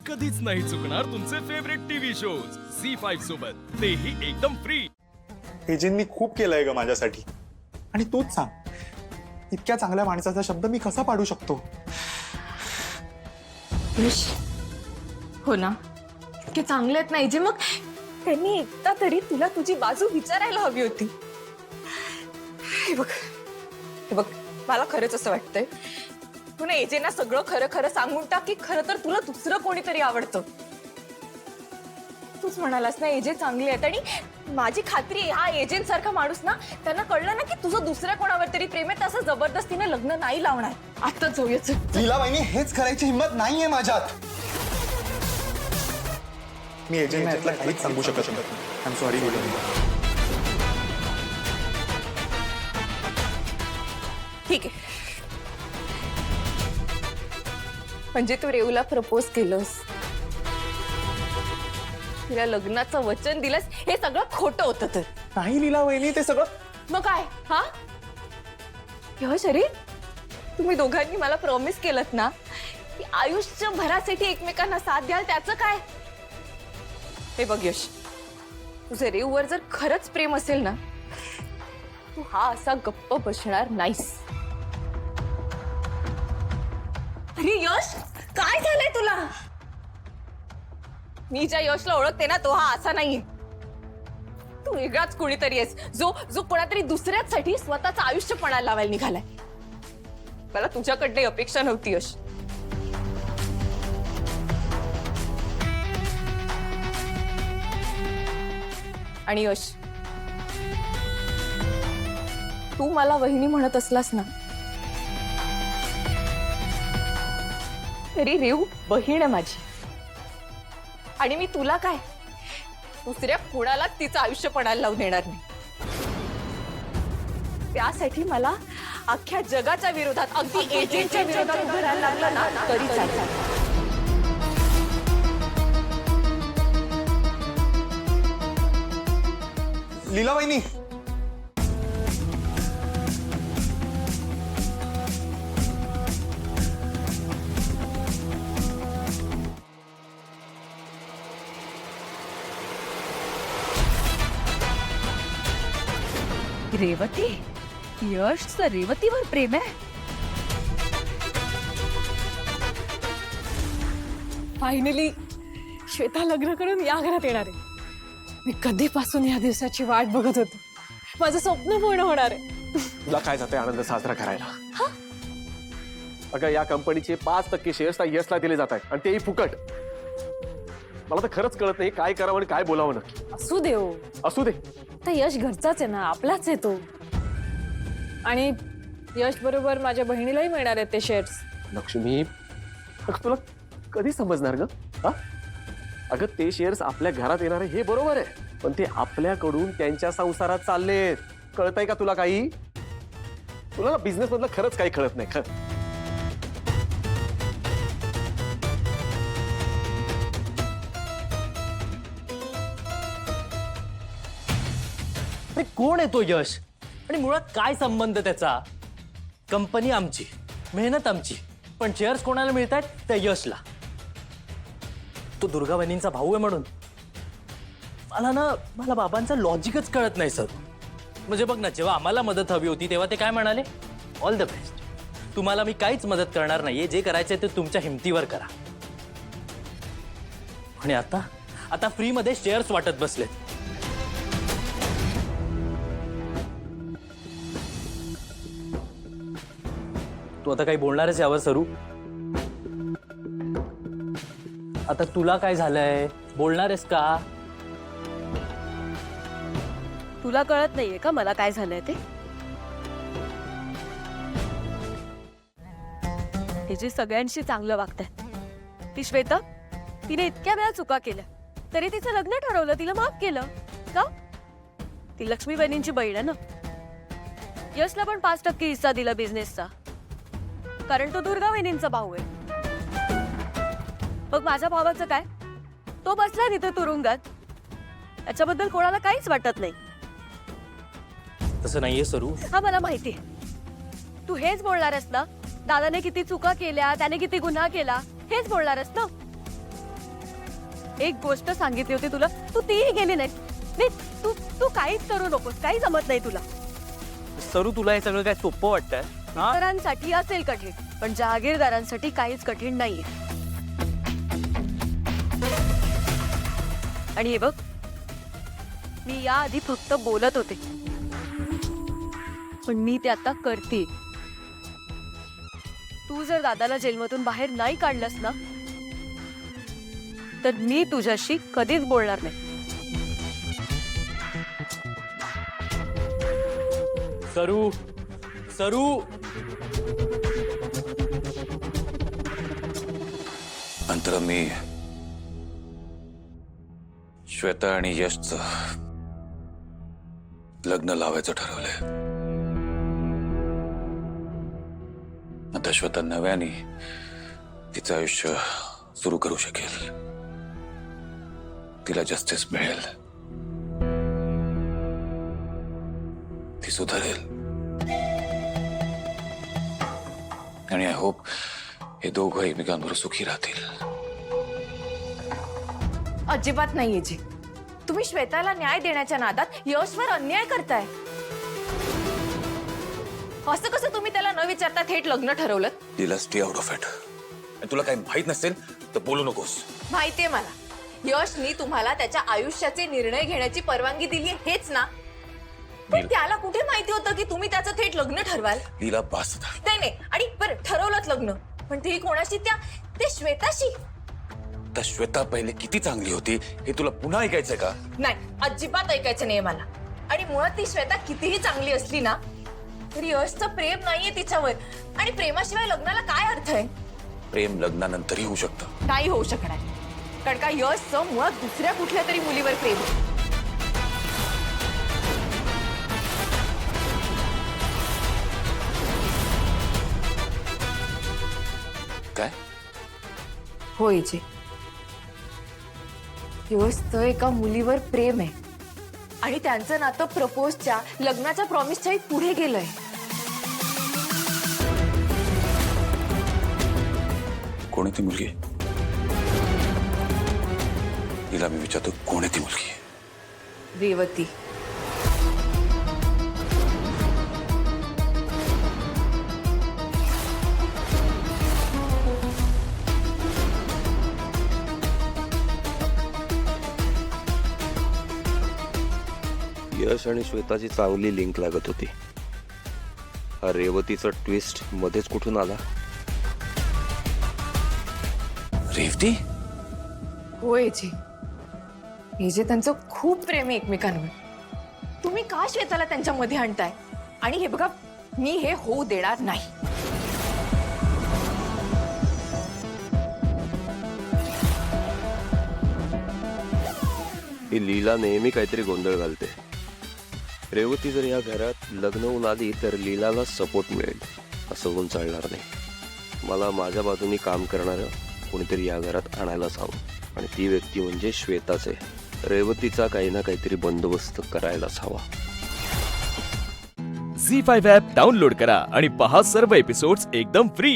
कधीच नाही चुकणार तुमचे फेवरेट टीव्ही शोज झी5 सोबत, तेही एकदम फ्री। एजेंनी खूप केलंय ग माझ्यासाठी, आणि तूच सांग इतक्या चांगल्या माणसाचा शब्द मी कसा पाडू शकतो? यश, हो ना, इतके चांगले आहेत नाही जे, मग त्यांनी एकदा तरी तुला तुझी बाजू विचारायला हवी होती। हे बघ मला खरंच असं वाटतंय, तू ना एजेंना सगळं खरं खरं सांगून टाक की खरं तर तुला दुसरं कोणीतरी आवडतं। तूच म्हणालास ना एजे चांगली आहेत, आणि माझी खात्री आहे हा एजेंट सारखा माणूस ना, त्यांना कळलं ना की तुझं दुसऱ्या कोणावर तरी प्रेम आहे, तसं जबरदस्तीने लग्न नाही लावणार। आता जाऊयाच। लीला वहिनी, हेच करायची हिंमत नाहीये माझ्यात। मी एजेंटला यातलं काहीच सांगू शकत नाही। आय एम सॉरी लीला। ठीक आहे, म्हणजे तू रेऊला प्रपोज केलंस, तिला लग्नाचं वचन दिलंस, हे सगळं खोटं होतं तर? नाही लीला वहिनी, ते सगळं मग काय? हा यश, अरे तुम्ही दोघांनी मला प्रॉमिस केलत ना की आयुष्यभरासाठी एकमेकांना साथ द्याल, त्याचं काय? हे बघ यश, तुझे रेऊवर जर खरंच प्रेम असेल ना, तू हा असा गप्प बसणार नाहीस। अरे यश, काय झालंय तुला? मी ज्या यशला ओळखते ना, तो हा असा नाहीये। तू वेगळाच कोणीतरी आहेस, जो कोणातरी दुसऱ्यासाठी स्वतःचं आयुष्य पणाला लावायला निघालाय। मला तुझ्याकडे अपेक्षा नव्हती यश। आणि यश, तू मला वहिनी म्हणत असलास ना, तरी रेऊ बहीण आहे माझी, आणि मी तुला काय दुसऱ्या कोणाला तिचं आयुष्य पणाला लावून देणार नाही। त्यासाठी मला अख्ख्या जगाच्या विरोधात, अगदी एजेंटच्या विरोधात उभं राहायला लागलं ना तरी चालेल। लीला वहिनी, रेवती, यशचं रेवतीवर प्रेम आहे? फायनली श्वेता लग्न करून या घरात येणार आहे। मी कधीपासून या दिवसाची वाट बघत होते, माझं स्वप्न पूर्ण होणार आहे। तुला काय जाते आनंद साजरा करायला? अगं, या कंपनीचे 5% शेअर्स यशला दिले जात आहेत, आणि तेही फुकट। मला तर खरंच कळत नाही काय करावं आणि काय बोलावं नक्की। असू दे हो, असू दे, तर यश घरचाच आहे ना, आपलाच आहे तो। आणि यश बरोबर माझ्या बहिणीलाही मिळणार आहेत ते शेअर्स। लक्ष्मी, तुला कधी समजणार ग? हा, अगं, ते शेअर्स आपल्या घरात येणार आहे हे बरोबर आहे, पण ते आपल्याकडून त्यांच्या संसारात चाललेत। कळतंय का तुला काही? तुला बिझनेस मधलं खरंच काही कळत नाही खरं। अरे कोण आहे तो यश, आणि मुळात काय संबंध त्याचा? कंपनी आमची, मेहनत आमची, पण शेअर्स कोणाला मिळतात? त्या यशला। तो दुर्गा वहिनींचा भाऊ आहे म्हणून मला बाबांचं लॉजिकच कळत नाही सर। म्हणजे बघ ना, जेव्हा आम्हाला मदत हवी होती तेव्हा ते काय म्हणाले? ऑल द बेस्ट, तुम्हाला मी काहीच मदत करणार नाहीये, जे करायचंय ते तुमच्या हिमतीवर करा। आणि आता फ्रीमध्ये शेअर्स वाटत बसलेत। तू आता काही बोलणारच यावर सरू? आता तुला काय झालंय, बोलणारेस का? तुला कळत नाहीये का मला काय झालंय ते? हे जे सगळ्यांशी चांगलं वागतायत, ती श्वेता, तिने इतक्या वेळा चुका केल्या तरी तिचं लग्न ठरवलं, तिला माफ केलं का? ती लक्ष्मी बहिणींची बहीण आहे ना। यशला पण 5% हिस्सा दिला बिझनेसचा, कारण तो दुर्गा वहिनींचा भाऊ आहे। मग माझ्या भावाचं काय? तो बसला तिथे तुरुंगात, त्याच्याबद्दल कोणाला काहीच वाटत नाही। तसं नाहीये सरू। हा, मला माहितीये, तू हेच बोलणारस ना, दादाने किती चुका केल्या, त्याने किती गुन्हा केला, हेच बोलणारस ना। एक गोष्ट सांगितली होती तुला, तू तीही गेली नाही. नाही, तू तू काहीच करू नकोस, काही जमत नाही तुला. सरू, तुला हे सगळं काय सोपं वाटतंय? हा? इतरांसाठी असेल कठीण, पण जहागीरदारांसाठी काहीच कठीण नाहीये. आणि हे बघ, मी याआधी फक्त बोलत होते, पण मी ते आता करते. तू जर दादाला जेलमधून बाहेर नाही काढलंस ना, तर मी तुझ्याशी कधीच बोलणार नाही. सरू, सरू. नंतर मी श्वेता आणि यशचं लग्न लावायचं ठरवलंय. आता श्वेता नव्याने तिचं आयुष्य सुरू करू शकेल. तिला जस्टिस मिळेल, ती सुधारेल. आणि आय होप हे दोघं एकमेकांवर सुखी राहतील. अजिबात नाहीये जी. तुम्ही श्वेताला न्याय देण्याच्या नादात यशवर अन्याय करताय. असं कसं तुम्ही त्याला न विचारता थेट लग्न ठरवलं? तिला स्टे आउट ऑफ इट. तुला काही माहित नसेल तर बोलू नकोस. माहितीये मला, यशनी तुम्हाला त्याच्या आयुष्याचे निर्णय घेण्याची परवानगी दिली हेच ना. पण त्याला कुठे माहिती होतं की तुम्ही त्याचं थेट लग्न ठरवाल? तिला बास झालं. नाही, आणि बरं ठरवलंच लग्न, पण ते कोणाशी? ते श्वेताशी. तर श्वेता पहिले किती चांगली होती हे तुला पुन्हा ऐकायचंय का? नाही, अजिबात ऐकायचं नाही मला. आणि मुळात ती श्वेता कितीही चांगली असली ना, तरी यशचं प्रेम नाहीये तिच्यावर. आणि प्रेमाशिवाय लग्नाला काय अर्थ आहे? प्रेम लग्नानंतरही होऊ शकतं. नाही होऊ शकणार, कारण का यशचं मुळात दुसऱ्या कुठल्या तरी मुलीवर प्रेम आहे. काय? होय जे, यशचं एका मुलीवर प्रेम आहे आणि त्यांचं नातं प्रपोजच्या, लग्नाच्या प्रॉमिसच्याही पुढे गेलंय. कोण आहे ती मुलगी? तिला मी विचारतो, कोण आहे ती मुलगी? रेवती. यश आणि श्वेताची चांगली लिंक लागत होती. हा रेवतीचा ट्विस्ट मध्येच कुठून आला? रेवती? होय जी, हे जे त्यांचं खूप प्रेम आहे एकमेकांवर. तुम्ही का श्वेताला त्यांच्या मध्ये आणताय? आणि हे बघा, मी हे होऊ देणार नाही. ही लीला नेहमी काहीतरी गोंधळ घालते. रेवती जर या घरात लग्न होऊन आली तर लीलाला सपोर्ट मिळेल असं होऊन चालणार नाही. मला माझ्या बाजूनी काम करणारं कोणीतरी या घरात आणायलाच हवं, आणि ती व्यक्ती म्हणजे श्वेताच आहे. रेवतीचा काही ना काहीतरी बंदोबस्त करायलाच हवा. झी 5 ॲप डाउनलोड करा आणि पहा सर्व एपिसोड्स एकदम फ्री.